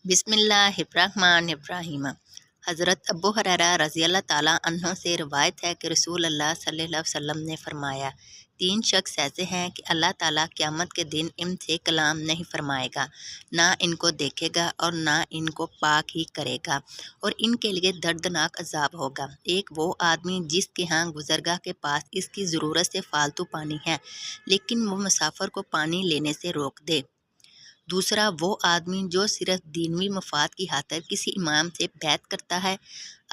बिस्मिल्लाहिर्रहमानिर्रहीम। हज़रत अबू हुरैरा रज़ी अल्लाह ताला अन्हो से रिवायत है कि रसूल अल्लाह सल्लल्लाहु अलैहि वसल्लम ने फरमाया, 3 शख्स ऐसे हैं कि अल्लाह ताला क़यामत के दिन इनसे कलाम नहीं फरमाएगा, ना इनको देखेगा और ना इनको पाक ही करेगा, और इनके लिए दर्दनाक अज़ाब होगा। एक वो आदमी जिसके यहाँ गुज़रगाह के पास इसकी ज़रूरत से फालतू पानी है, लेकिन वो मुसाफिर को पानी लेने से रोक दे। दूसरा वो आदमी जो सिर्फ दीनवी मफाद की खातिर किसी इमाम से बैत करता है,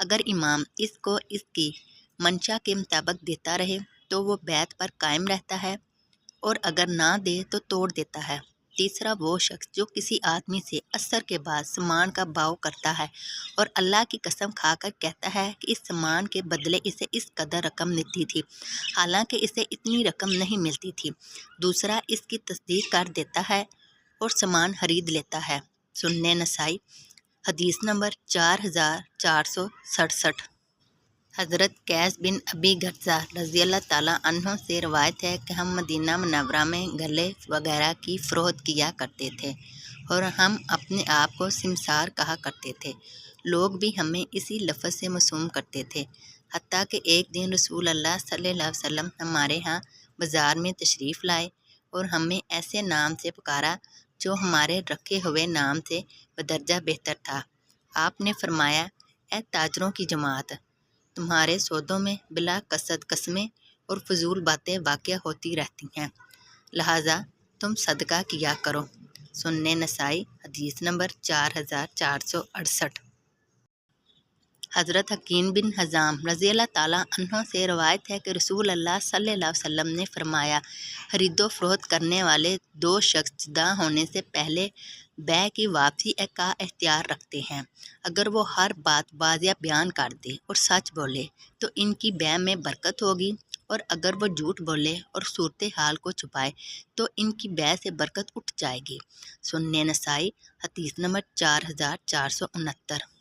अगर इमाम इसको इसकी मंशा के मुताबिक देता रहे तो वो बैत पर कायम रहता है, और अगर ना दे तो तोड़ देता है। तीसरा वो शख्स जो किसी आदमी से असर के बाद सामान का भाव करता है और अल्लाह की कसम खाकर कहता है कि इस सामान के बदले इसे इस कदर रकम मिलती थी, हालांकि इसे इतनी रकम नहीं मिलती थी। दूसरा इसकी तस्दीक कर देता है और सामान खरीद लेता है। सुन्ने नसाई, हदीस नंबर 4467। हज़रत कैस बिन अबी गज़ा रज़ी अल्लाह ताला अन्हो से रवायत है कि हम मदीना मुनव्वरा में गले वगैरह की फ़रोख्त किया करते थे और हम अपने आप को सिमसार कहा करते थे। लोग भी हमें इसी लफ्ज़ से मासूम करते थे। हत्ता कि एक दिन रसूल अल्लाह सल्लल्लाहु अलैहि वसल्लम हमारे यहाँ बाज़ार में तशरीफ़ लाए और हमें ऐसे नाम से पुकारा जो हमारे रखे हुए नाम से बदरजा बेहतर था। आपने फरमाया, ए ताजरों की जमात, तुम्हारे सौदों में बिला कसद कस्में और फजूल बातें वाक़या होती रहती हैं, लिहाजा तुम सदका किया करो। सुन्ने नसाई, हदीस नंबर 4468। हज़रत हकीम बिन हज़ाम रज़ी अल्लाह ताला अन्हो से रवायत है कि रसूल अल्लाह सल्लल्लाहु अलैहि वसल्लम ने फरमाया, खरीदो फरोख्त करने वाले 2 शख्स जुदा होने से पहले बै की वापसी का एख्तियार रखते हैं। अगर वो हर बात वाज़िया बयान कर दे और सच बोले तो इनकी बै में बरकत होगी, और अगर वो झूठ बोले और सूरत हाल को छुपाए तो इनकी बै से बरकत उठ जाएगी। सुन्ने नसाई, हदीस नंबर 4469।